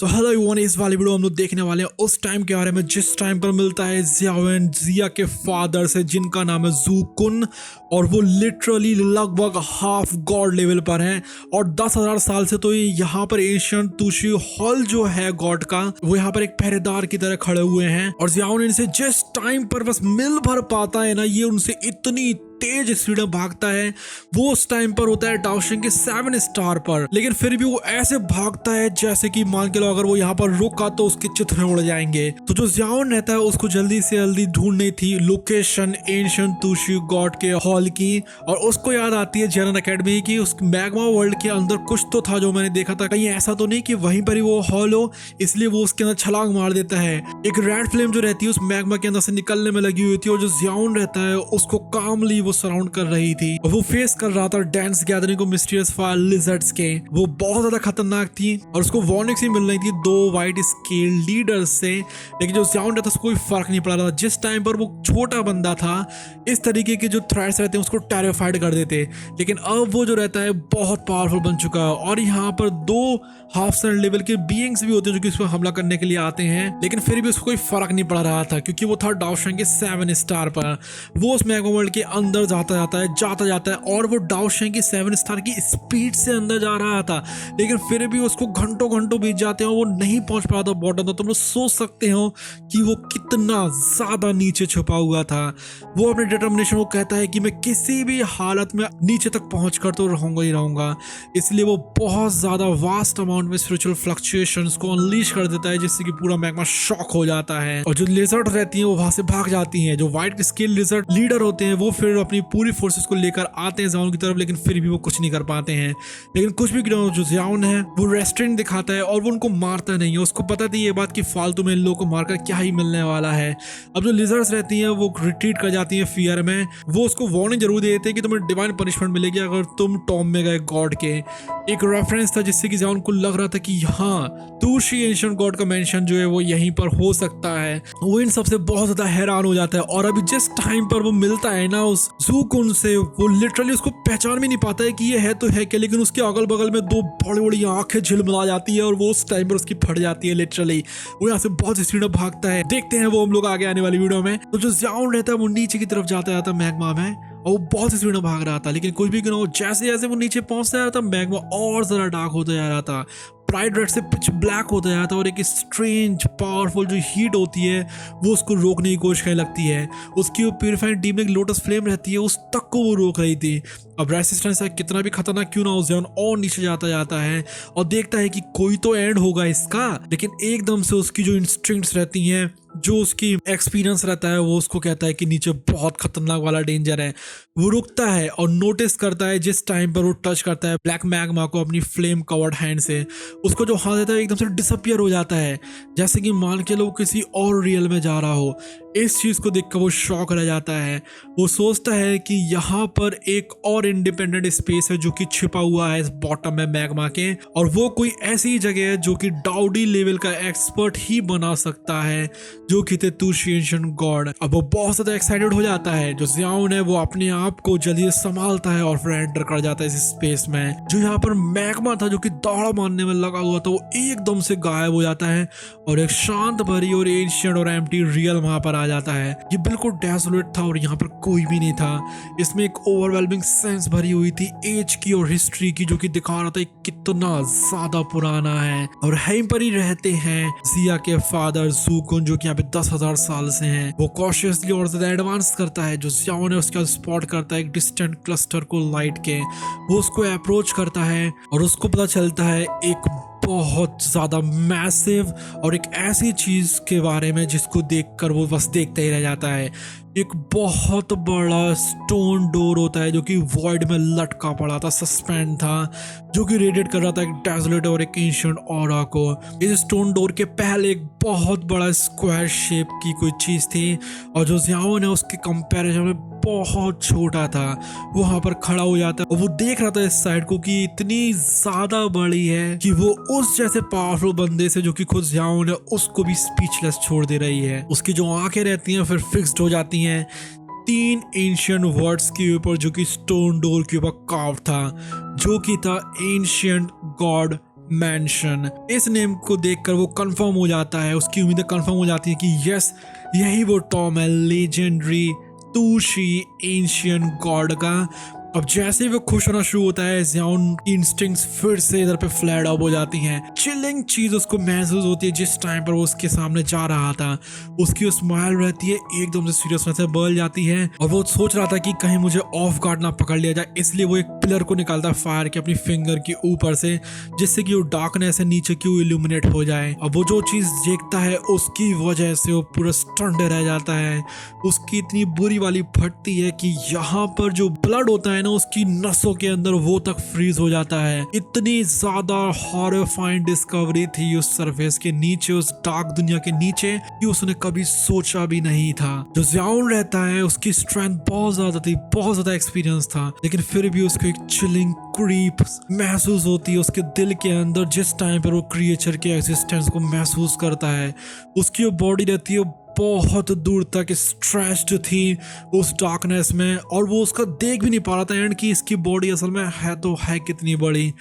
So hello everyone, इस वाली video हम लोग देखने वाले हैं उस टाइम के बारे में जिस टाइम पर मिलता है ज़ियाओ जिया के फादर से, जिनका नाम है जू कुन, और वो लिटरली लगभग हाफ गॉड लेवल पर हैं और 10,000 साल से तो ये यहाँ पर एशियंट तुशी हॉल जो है गॉड का, वो यहाँ पर एक पहरेदार की तरह खड़े हुए हैं। और ज़ियाओ इनसे जिस टाइम पर बस मिल भर पाता है ना, ये उनसे इतनी तेज स्पीड में भागता है। वो उस टाइम पर होता है डाओशिंग के 7 स्टार पर, लेकिन फिर भी वो ऐसे भागता है जैसे कि मान के लो अगर वो यहाँ पर रुका तो उसके चित्र उड़ जाएंगे। तो जो ज़ियाओ रहता है उसको जल्दी से जल्दी ढूंढनी थी लोकेशन एंशिएंट तुशी गॉड के हॉल की, और उसको याद आती है जेनन एकेडमी की। उस मैग्मा वर्ल्ड के अंदर कुछ तो था जो मैंने देखा था, कहीं ऐसा तो नहीं कि वहीं पर ही वो हॉल हो, इसलिए वो उसके अंदर छलांग मार देता है। एक रेड फ्लेम जो रहती है उस मैग्मा के अंदर से निकलने में लगी हुई थी, और जो ज़ियाओ रहता है उसको कामली सराउंड कर रही थी। वो फेस कर रहा था डेंस गैदरिंग को मिस्टीरियस फायर लिजर्ड्स के। वो बहुत ज्यादा खतरनाक थी और उसको वार्निंग्स ही मिल रही थी 2 वाइट स्केल लीडर्स से, लेकिन जो साउंड रहता उसको कोई फर्क नहीं पड़ा था। जिस टाइम पर वो छोटा बंदा था, इस तरीके के जो थ्रेट्स रहते हैं उसको टेरिफाइड कर देते, लेकिन अब वो जो रहता है बहुत पावरफुल बन चुका है। और यहाँ पर 2 हाफ सन लेवल के बीइंग्स भी होते हैं जो कि उसको हमला करने के लिए आते हैं, लेकिन फिर भी उसको कोई फर्क नहीं पड़ रहा था क्योंकि वो था डाओशिंग के 7 स्टार पर। वो उस मैग्मा वर्ल्ड के अंदर जाता जाता है और वो डाओशिंग की 7 स्टार की स्पीड से अंदर जा रहा था, लेकिन फिर भी उसको घंटों बीत जाते हैं, वो नहीं पहुंच पा रहा था बॉटम तक। तुम लोग सोच सकते हो कि वो कितना ज्यादा नीचे छुपा हुआ था। वो अपने डिटर्मिनेशन को कहता है कि मैं किसी भी हालत में नीचे तक पहुंच कर तो रहूंगा ही रहूंगा, इसलिए वो बहुत ज्यादा वास्ट अमाउंट में स्पिरिचुअल फ्लक्चुएशंस को अनलीश कर देता है, जिससे कि पूरा मैग्मा शॉक हो जाता है। और जो लिजर्ड रहती हैं वो वहां से भाग जाती हैं। जो व्हाइट स्केल लिजर्ड लीडर होते हैं वो फिर अपनी पूरी फोर्सेस को लेकर आते हैं ज़ियाओ की तरफ, लेकिन फिर भी वो कुछ नहीं कर पाते हैं। लेकिन कुछ भी क्यों, जो ज़ियाओ है वो रेस्ट्रेंट दिखाता है और वो उनको मारता नहीं है। उसको पता थी ये बात कि फालतू में इन लोगों को मारकर क्या ही मिलने वाला है। अब जो लिजर्ड्स रहती हैं वो रिट्रीट कर जाती हैं फियर में। वो उसको वार्निंग जरूर देते हैं कि तुम्हें डिवाइन पनिशमेंट मिलेगी अगर तुम टॉम में गए गॉड के। एक रेफरेंस था जिससे कि ज़ियाओ को लग रहा था कि हाँ, तुशी एंशिएंट गॉड का मेंशन जो है वो यहीं पर हो सकता है। वो इन सबसे बहुत ज्यादा हैरान हो जाता है, और अभी जिस टाइम पर वो मिलता है ना उस जू कुन से, वो लिटरली उसको पहचान भी नहीं पाता है कि ये है तो है क्या, लेकिन उसके अगल बगल में 2 बड़ी बड़ी आंखें झिलमिला जाती है और वो उस टाइम पर उसकी फट जाती है लिटरली। वो यहाँ से बहुत स्पीड में भागता है। देखते हैं वो हम लोग आगे आने वाली वीडियो में। तो जो ज़ियाओ रहता है वो नीचे की तरफ जाता मैग्मा में, और वो बहुत स्पीड में भाग रहा था, लेकिन कुछ भी क्यों, जैसे जैसे वो नीचे पहुंचता जा रहा था मैग्मा और ज्यादा डार्क होता जा रहा था, ब्राइट रेड से पिच ब्लैक होता जा रहा था, और एक स्ट्रेंज पावरफुल जो हीट होती है वो उसको रोकने की कोशिश करने लगती है। उसकी वो प्यूरिफाइड डीमनिक लोटस फ्लेम रहती है, उस तक को वो रोक रही थी। अब रेसिस्टेंस है कितना भी खतरनाक क्यों ना हो, ज़ियाओ और नीचे जाता है और देखता है कि कोई तो एंड होगा इसका, लेकिन एकदम से उसकी जो इंस्टिंक्ट्स रहती हैं, जो उसकी एक्सपीरियंस रहता है, वो उसको कहता है कि नीचे बहुत खतरनाक वाला डेंजर है। वो रुकता है और नोटिस करता है जिस टाइम पर वो टच करता है ब्लैक मैग्मा को अपनी फ्लेम कवर्ड हैंड से, उसको जो हाथ देता है एकदम से डिसअपियर हो जाता है, जैसे कि मान के लोग किसी और रियल में जा रहा हो। इस चीज को देखकर वो शॉक रह जाता है। वो सोचता है कि यहाँ पर एक और इंडिपेंडेंट स्पेस है जो कि छिपा हुआ है इस बॉटम में मैग्मा के, और वो कोई ऐसी जगह है जो कि डाउडी लेवल का एक्सपर्ट ही बना सकता है, जो कि थे तुशी एंशिएंट गॉड। अब वो बहुत ज्यादा एक्साइटेड हो जाता है। जो ज़ियाओ है वो अपने आप को जल्दी से संभालता है और फिर एंटर कर जाता है इस स्पेस में। जो यहाँ पर मैग्मा था जो कि दाढ़ मारने में लगा हुआ था, वो एकदम से गायब हो जाता है और एक शांत भरी और एंशिएंट और एम्प्टी रियल वहां पर आ जाता है। ये बिल्कुल डेसोलेट था और यहाँ पर कोई भी नहीं था। इसमें एक ओवरवेलमिंग सेंस भरी हुई थी एज की और हिस्ट्री की, जो कि दिखा रहा था कितना ज्यादा पुराना है। और यहीं पर ही रहते हैं जिया के फादर जू कुन, जो कि यहाँ पे 10,000 साल से हैं। वो कॉशियसली और ज्यादा एडवांस करता है। जो ज़ियाओ ने उसका स्पॉट करता है एक डिस्टेंट क्लस्टर को लाइट के, वो उसको अप्रोच करता है और उसको पता चलता है एक बहुत ज्यादा मैसिव और एक ऐसी चीज के बारे में जिसको देखकर वो बस देखते ही रह जाता है। एक बहुत बड़ा स्टोन डोर होता है जो कि वॉइड में लटका पड़ा था, सस्पेंड था, जो कि रेडिएट कर रहा था एक डेजोलेट और एक एंशिएंट ऑरा को। इस स्टोन डोर के पहले एक बहुत बड़ा स्क्वायर शेप की कोई चीज थी, और जो ज़ियाओ ने उसके कंपैरिजन में बहुत छोटा था। वो वहां पर खड़ा हो जाता है और वो देख रहा था इस साइड को कि इतनी ज्यादा बड़ी है कि वो उस जैसे पावरफुल बंदे से, जो कि खुद ज़ियाओ ने, उसको भी स्पीचलेस छोड़ दे रही है। उसकी जो आंखें रहती हैं फिर फिक्स्ड हो जाती हैं 3 एंशिएंट वर्ड्स के ऊपर, जो कि स्टोन डोर के ऊपर कार्व था, जो कि था एंशिएंट गॉड मैंशन। इस नेम को देखकर वो कंफर्म हो जाता है, उसकी उम्मीदें कंफर्म हो जाती है कि यस यही वो टॉम है, लेजेंडरी टूशी एंशियंट गॉड का। अब जैसे ही वो खुश होना शुरू होता है, ज़ियाओन की इंस्टिंक्ट्स फिर से इधर पे फ्लैड अप हो जाती हैं। चिलिंग चीज उसको महसूस होती है जिस टाइम पर वो उसके सामने जा रहा था। उसकी वो स्माइल रहती है एकदम से सीरियसनेस से बदल जाती है और वो सोच रहा था कि कहीं मुझे ऑफ गार्ड ना पकड़ लिया जाए, इसलिए वो एक पिलर को निकालता है फायर के अपनी फिंगर के ऊपर से, जिससे कि वो डार्कनेस से नीचे की इल्यूमिनेट हो जाए। अब वो जो चीज देखता है उसकी वजह से वो पूरा स्टंड रह जाता है। उसकी इतनी बुरी वाली फटती है कि यहाँ पर जो ब्लड होता है ना उसकी नसों के अंदर वो तक फ्रीज हो जाता है। इतनी ज्यादा हॉरिफाइंग डिस्कवरी थी उस सरफेस के नीचे, उस डार्क दुनिया के नीचे, कि उसने कभी सोचा भी नहीं था। जो ज़ियाओन रहता है उसकी स्ट्रेंथ बहुत ज्यादा थी, बहुत ज्यादा एक्सपीरियंस था, लेकिन फिर भी उसको एक चिलिंग क्रीप महसूस होती है उसके दिल के अंदर जिस टाइम पर वो क्रिएचर के एग्जिस्टेंस को महसूस करता है। उसकी वो बॉडी रहती है बहुत दूर तक स्ट्रेच्ड थी उस डार्कनेस में, और वो उसका देख भी नहीं पा रहा था एंड कि इसकी बॉडी असल में है तो है कितनी बड़ी।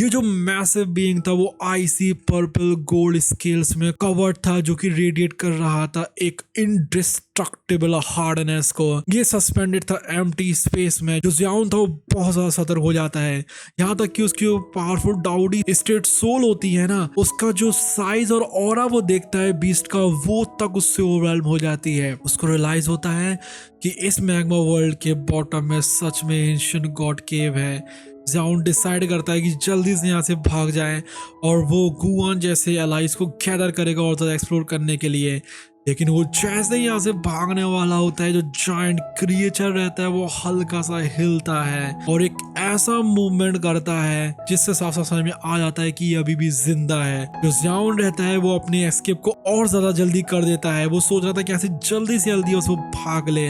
ये जो मैसिव बीइंग था वो आईसी पर्पल गोल्ड स्केल्स में कवर्ड था, जो कि रेडिएट कर रहा था एक इनडिस्ट्रक्टिबल हार्डनेस को। ये सस्पेंडेड था एम्प्टी स्पेस में। जो ज़ियाओन था वो बहुत ज्यादा सतर्क हो जाता है, यहाँ तक कि उसकी पावरफुल डाउडी स्टेट सोल होती है ना, उसका जो साइज और ऑरा वो देखता है बीस्ट का, वो तक उससे ओवरवेल्म हो जाती है। उसको रियलाइज होता है कि इस मैग्मा वर्ल्ड के बॉटम में सच में एंशिएंट गॉड केव है। ज़ियाओन डिसाइड करता है कि जल्दी से यहाँ से भाग जाए और वो गुआन जैसे एलाइज को गैदर करेगा और ज़्यादा एक्सप्लोर करने के लिए। लेकिन वो जैसे ही यहाँ से भागने वाला होता है, जो जायंट क्रिएचर रहता है वो हल्का सा हिलता है और एक ऐसा मूवमेंट करता है जिससे साफ साफ समझ में आ जाता है कि ये अभी भी जिंदा है। जो ज़ियाओन रहता है वो अपनी एस्केप को और ज्यादा जल्दी कर देता है। वो सोच रहा था कि ऐसे जल्दी से जल्दी उसको भाग ले,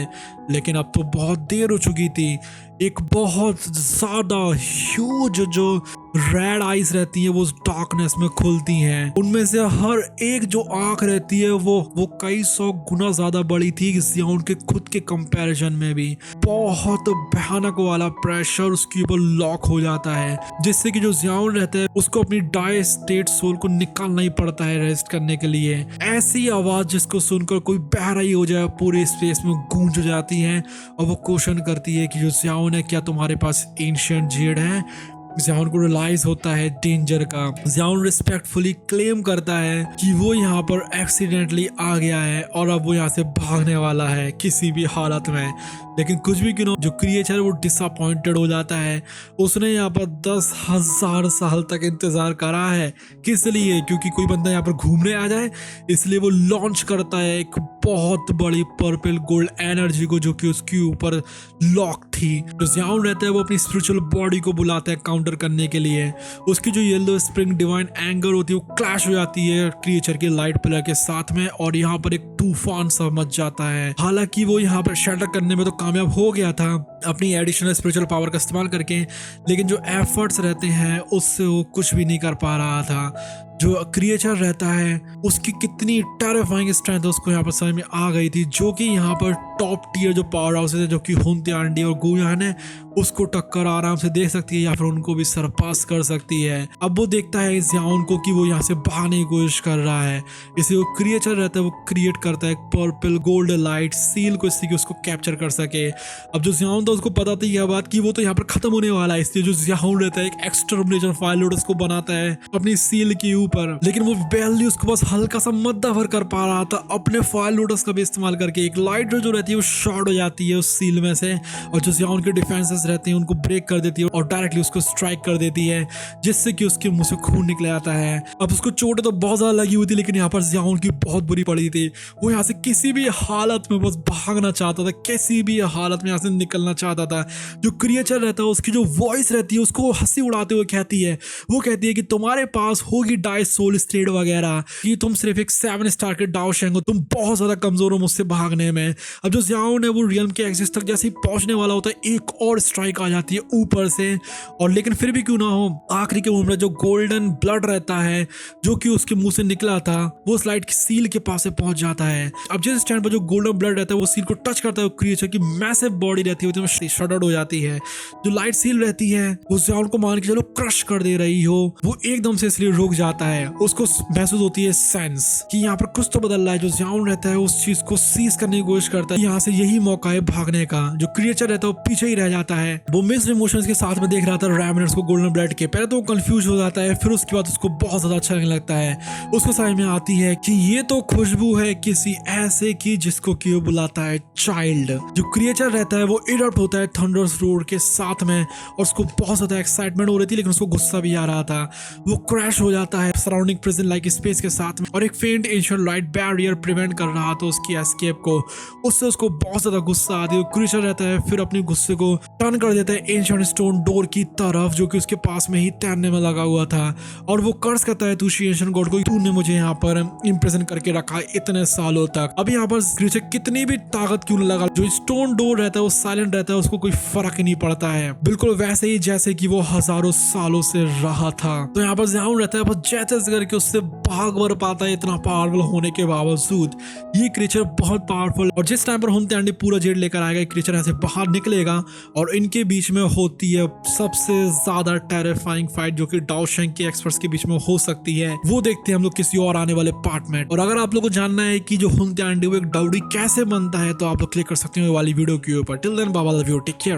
लेकिन अब तो बहुत देर हो चुकी थी। एक बहुत ज्यादा ह्यूज जो रेड आइज रहती है वो उस डार्कनेस में खुलती हैं। उनमें से हर एक जो आंख रहती है वो कई 100 गुना ज्यादा बड़ी थी ज़ियाओन के खुद के कंपैरिजन में भी। बहुत भयानक वाला प्रेशर उसके ऊपर लॉक हो जाता है, जिससे कि जो ज़ियाओन रहता है उसको अपनी डाई स्टेट सोल को निकालना ही पड़ता है रेस्ट करने के लिए। ऐसी आवाज जिसको सुनकर कोई बहरा ही हो जाए पूरे स्पेस में गूंज जाती है और वो क्वेश्चन करती है कि जो ज़ियाओन है क्या तुम्हारे पास एंशिएंट जेड है। ज़ियाओन को रियलाइज होता है डेंजर का। ज़ियाओन रिस्पेक्टफुली क्लेम करता है कि वो यहाँ पर एक्सीडेंटली आ गया है और अब वो यहाँ से भागने वाला है किसी भी हालत में। लेकिन कुछ भी क्यों, जो क्रिएचर वो डिसअपॉइंटेड हो जाता है। उसने यहाँ पर 10,000 साल तक इंतजार करा है, किस लिए? क्योंकि कोई बंदा यहाँ पर घूमने आ जाए, इसलिए वो लॉन्च करता है एक बहुत बड़ी पर्पल गोल्ड एनर्जी को, जो कि उसके ऊपर लॉक थी। तो ज़ियाओन रहता है वो अपनी स्पिरिचुअल बॉडी को बुलाता है काउंटर करने के लिए। उसकी जो येलो स्प्रिंग डिवाइन एंगर होती है वो क्लैश हो जाती है क्रिएचर के लाइट पिलर के साथ में और यहाँ पर एक तूफान सा मच जाता है। हालांकि वो यहाँ पर शटर करने में तो कामयाब हो गया था अपनी एडिशनल स्पिरिचुअल पावर का इस्तेमाल करके, लेकिन जो एफर्ट्स रहते हैं उससे वो कुछ भी नहीं कर पा रहा था। जो क्रिएचर रहता है उसकी कितनी टेरिफाइंग स्ट्रेंथ है उसको यहाँ पर समझ में आ गई थी, जो कि यहाँ पर टॉप टियर जो पावर हाउसेज है जो कि हुंत्यांडी और गुयान है उसको टक्कर आराम से दे सकती है या फिर उनको भी सरपास कर सकती है। अब वो देखता है ज़ियाओन को कि वो यहाँ से भागने की कोशिश कर रहा है, इसलिए वो क्रिएचर रहता है वो क्रिएट करता है एक पर्पल गोल्ड लाइट सील को, इससे कि उसको कैप्चर कर सके। अब जो ज़ियाओन था उसको पता था यह बात कि वो तो यहाँ पर खत्म होने वाला है, इसलिए जो ज़ियाओन रहता है एक एक्सटर्मिनेशन फायर लोड उसको बनाता है अपनी सील के ऊपर। लेकिन वो बैरली उसको बस हल्का सा मद्दा भर कर पा रहा था, अपने फायर लोडस का भी इस्तेमाल करके एक लाइट जो रहती है वो शॉर्ट हो जाती है उस सील में से और जो ज़ियाओन के डिफेंसेस रहते हैं उनको ब्रेक कर देती है और डायरेक्टली उसको स्ट्राइक कर देती है, जिससे कि उसके मुंह से खून निकल आता है। अब उसको चोट तो बहुत ज्यादा लगी हुई थी, लेकिन यहाँ पर ज़ियाओन की बहुत बुरी पड़ी थी। वो यहाँ से किसी भी हालत में बस भागना चाहता था, किसी भी हालत में यहाँ से निकलना चाहता था। जो क्रिएचर रहता है उसकी जो वॉइस रहती है उसको हंसी उड़ाते हुए कहती है, वो कहती है कि तुम्हारे पास होगी डाई सोल स्टेट वगैरह, कि तुम सिर्फ एक 7 स्टार के डाओ शेंग हो, तुम बहुत ज्यादा कमजोर हो मुझसे भागने में। अब जो जो ज़ियाओन है वो रियल्म के एक्सिस तक जैसे ही पहुंचने वाला होता है एक और स्ट्राइक आ जाती है ऊपर से, और लेकिन फिर भी क्यों ना हो आखिरी के मोमेंट में जो गोल्डन ब्लड रहता है जो कि उसके मुंह से निकला था वो स्लाइड की सील के पास से पहुंच जाता है। अब जिस स्टैंड पर जो गोल्डन ब्लड रहता है वो सील को टच करता है, क्रिएचर की मैसिव बॉडी रहती है वो शटर्ड हो जाती है। जो लाइट सील रहती है वो ज़ियाओन को मान के चलो क्रश कर दे रही हो, वो एकदम से इसलिए रुक जाता है। उसको महसूस होती है सेंस कि यहाँ पर कुछ तो बदल रहा है। जो ज़ियाओन रहता है उस चीज को सीज करने की कोशिश करता है, यहाँ से यही मौका है भागने का। जो क्रिएचर रहता है वो पीछे ही रह जाता है। वो मिक्स्ड इमोशंस के साथ में देख रहा था रैवेनर्स को गोल्डन ब्लड के। पहले तो वो कंफ्यूज हो जाता है, फिर उसके बाद उसको बहुत ज्यादा अच्छा लगने लगता है। उसको समझ में आती है कि ये तो खुशबू है किसी ऐसे की जिसको कि वो बुलाता है चाइल्ड। जो क्रिएचर रहता है वो इरप्ट होता है थंडर्स रोड के साथ में, और उसको बहुत ज्यादा एक्साइटमेंट हो रही थी लेकिन उसको गुस्सा भी आ रहा था। वो क्रैश हो जाता है सराउंडिंग प्रिजन लाइक स्पेस के साथ में, और एक फेंट एंशिएंट लाइट बैरियर प्रिवेंट कर रहा था उसकी एस्केप को। उससे उसको बहुत ज्यादा गुस्सा आती है। क्रिएचर रहता है फिर अपने गुस्से को टर्न कर देता है एंशिएंट स्टोन डोर की तरफ जो कि उसके पास में ही तैरने में लगा हुआ था, और वो कर्ज करता है तुशी एंशिएंट गॉड को, तूने मुझे यहाँ पर इम्प्रेशन करके रखा इतने सालों तक। अब यहाँ पर क्रिएचर कितनी भी ताकत क्यों न लगा, जो स्टोन डोर रहता है वो साइलेंट रहता है, उसको कोई फर्क ही नहीं पड़ता है, बिल्कुल वैसे ही जैसे कि वो हजारों सालों से रहा था। तो यहाँ पर ज़ियाओन रहता है बस जैसे करके उससे भाग बर पाता है इतना पावरफुल होने के बावजूद। ये क्रिएचर बहुत पावरफुल, और जिस टाइम पर हुन त्यांडी पूरा जेड लेकर आएगा क्रिएचर ऐसे बाहर निकलेगा और इनके बीच में होती है सबसे ज्यादा टेरिफाइंग फाइट जो कि डाओ शेंग के एक्सपर्ट्स के बीच में हो सकती है। वो देखते हैं हम लोग किसी और आने वाले पार्ट में। और अगर आप लोग को जानना है कि जो हुन त्यांडी वो एक डाउडी कैसे बनता है तो आप लोग क्लिक कर सकते हो वाली वीडियो के ऊपर। Till then bye bye, love you, take care.